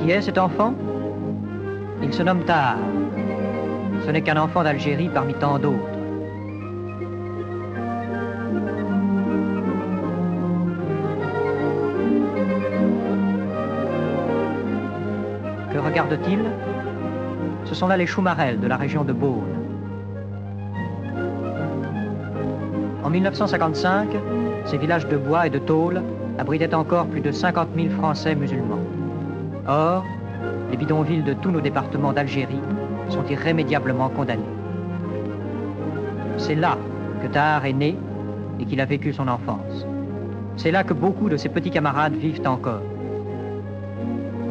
Qui est cet enfant? Il se nomme Tahar. Ce n'est qu'un enfant d'Algérie parmi tant d'autres. Que regarde-t-il? Ce sont là les Choumarelles de la région de Beaune. En 1955, ces villages de bois et de tôle abritaient encore plus de 50 000 Français musulmans. Or, les bidonvilles de tous nos départements d'Algérie sont irrémédiablement condamnés. C'est là que Tahar est né et qu'il a vécu son enfance. C'est là que beaucoup de ses petits camarades vivent encore.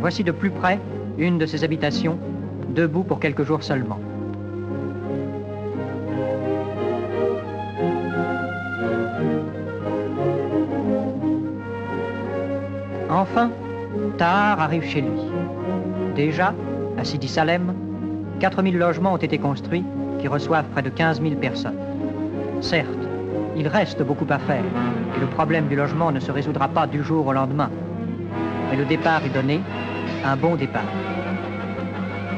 Voici de plus près une de ses habitations, debout pour quelques jours seulement. Enfin, Tahar arrive chez lui. Déjà, à Sidi Salem, 4000 logements ont été construits qui reçoivent près de 15 000 personnes. Certes, il reste beaucoup à faire et le problème du logement ne se résoudra pas du jour au lendemain. Mais le départ est donné, un bon départ.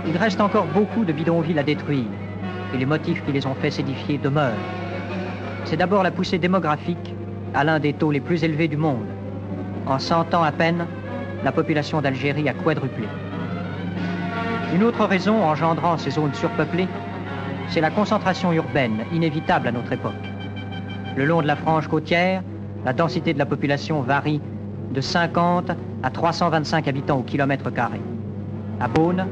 Il reste encore beaucoup de bidonvilles à détruire et les motifs qui les ont fait s'édifier demeurent. C'est d'abord la poussée démographique à l'un des taux les plus élevés du monde. En 100 ans à peine, la population d'Algérie a quadruplé. Une autre raison engendrant ces zones surpeuplées, c'est la concentration urbaine inévitable à notre époque. Le long de la frange côtière, la densité de la population varie de 50 à 325 habitants au kilomètre carré. À Beaune,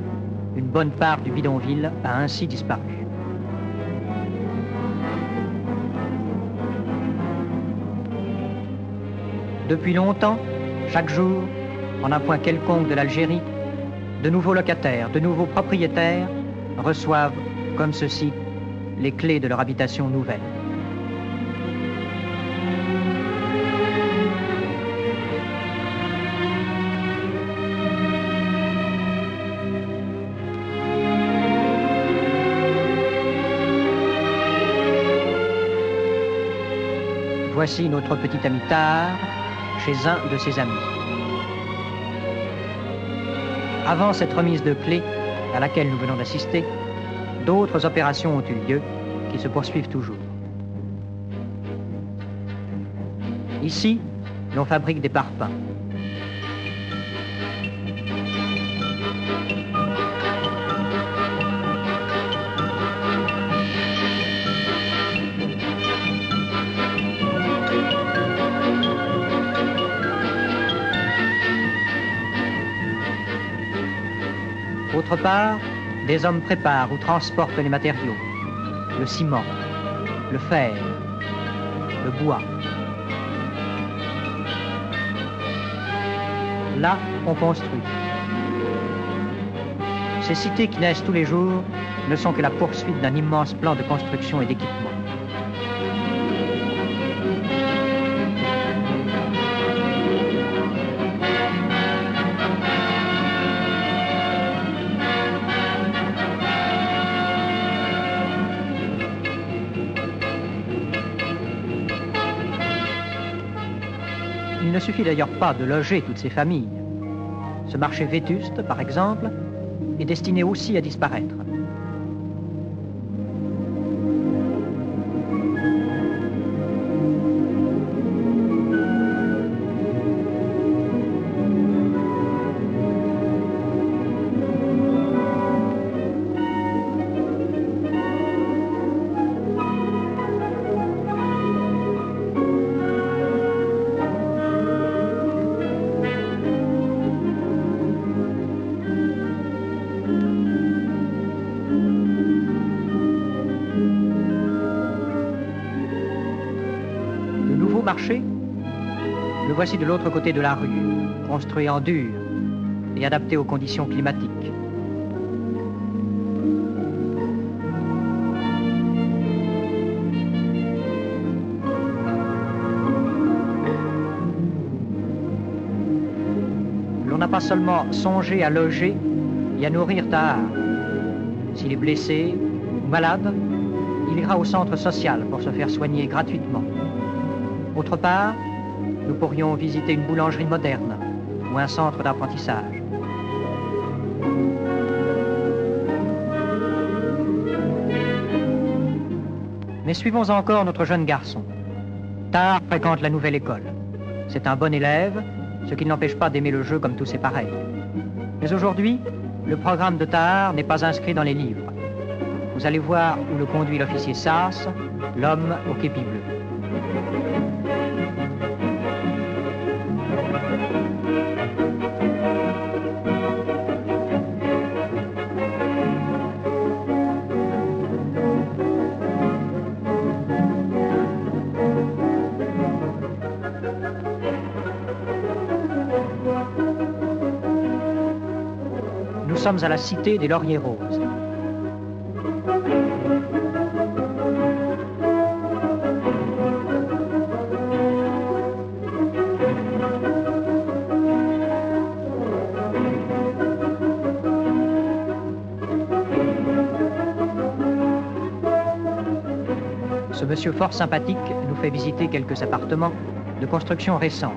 une bonne part du bidonville a ainsi disparu. Depuis longtemps, chaque jour, en un point quelconque de l'Algérie, de nouveaux locataires, de nouveaux propriétaires reçoivent, comme ceci, les clés de leur habitation nouvelle. Voici notre petit ami Tahar chez un de ses amis. Avant cette remise de clés à laquelle nous venons d'assister, d'autres opérations ont eu lieu qui se poursuivent toujours. Ici, l'on fabrique des parpaings. D'autre part, des hommes préparent ou transportent les matériaux, le ciment, le fer, le bois. Là, on construit. Ces cités qui naissent tous les jours ne sont que la poursuite d'un immense plan de construction et d'équipement. Il ne suffit d'ailleurs pas de loger toutes ces familles. Ce marché vétuste, par exemple, est destiné aussi à disparaître. Marché, le voici de l'autre côté de la rue, construit en dur et adapté aux conditions climatiques. L'on n'a pas seulement songé à loger et à nourrir Tahar. S'il est blessé ou malade, il ira au centre social pour se faire soigner gratuitement. Autre part, nous pourrions visiter une boulangerie moderne ou un centre d'apprentissage. Mais suivons encore notre jeune garçon. Tahar fréquente la nouvelle école. C'est un bon élève, ce qui ne l'empêche pas d'aimer le jeu comme tous ses pareils. Mais aujourd'hui, le programme de Tahar n'est pas inscrit dans les livres. Vous allez voir où le conduit l'officier Sass, l'homme au képi bleu. Nous sommes à la cité des Lauriers Roses. Ce monsieur fort sympathique nous fait visiter quelques appartements de construction récente.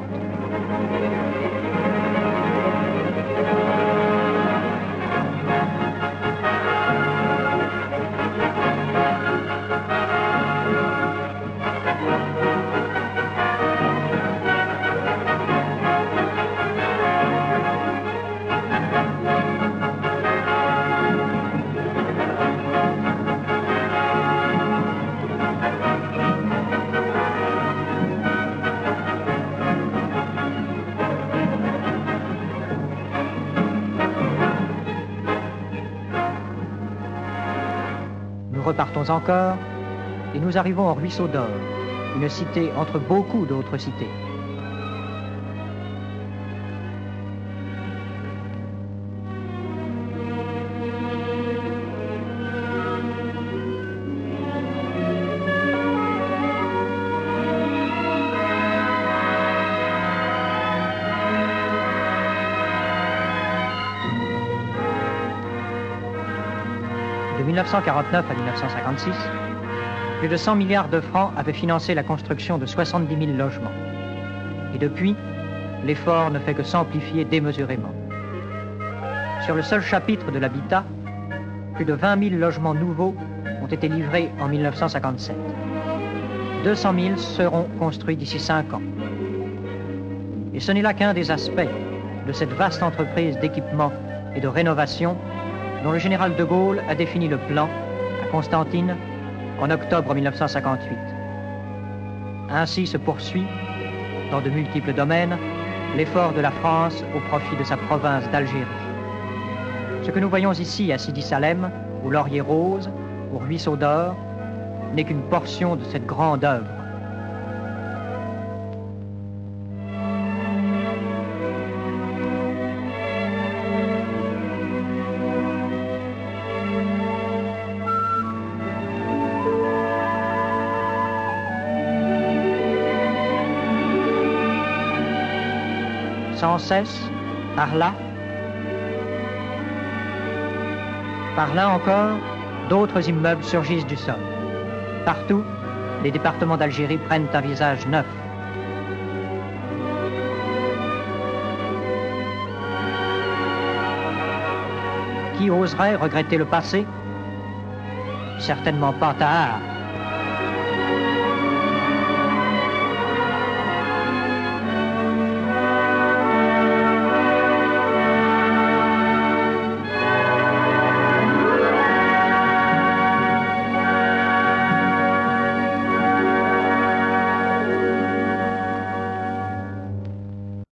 Nous repartons encore et nous arrivons au Ruisseau d'Or, une cité entre beaucoup d'autres cités. De 1949 à 1956, plus de 100 milliards de francs avaient financé la construction de 70 000 logements. Et depuis, l'effort ne fait que s'amplifier démesurément. Sur le seul chapitre de l'habitat, plus de 20 000 logements nouveaux ont été livrés en 1957. 200 000 seront construits d'ici 5 ans. Et ce n'est là qu'un des aspects de cette vaste entreprise d'équipement et de rénovation dont le général de Gaulle a défini le plan à Constantine en octobre 1958. Ainsi se poursuit, dans de multiples domaines, l'effort de la France au profit de sa province d'Algérie. Ce que nous voyons ici à Sidi Salem, aux Lauriers Roses, au Ruisseau d'Or, n'est qu'une portion de cette grande œuvre. Sans cesse, par là encore, d'autres immeubles surgissent du sol. Partout, les départements d'Algérie prennent un visage neuf. Qui oserait regretter le passé? Certainement pas Tahar.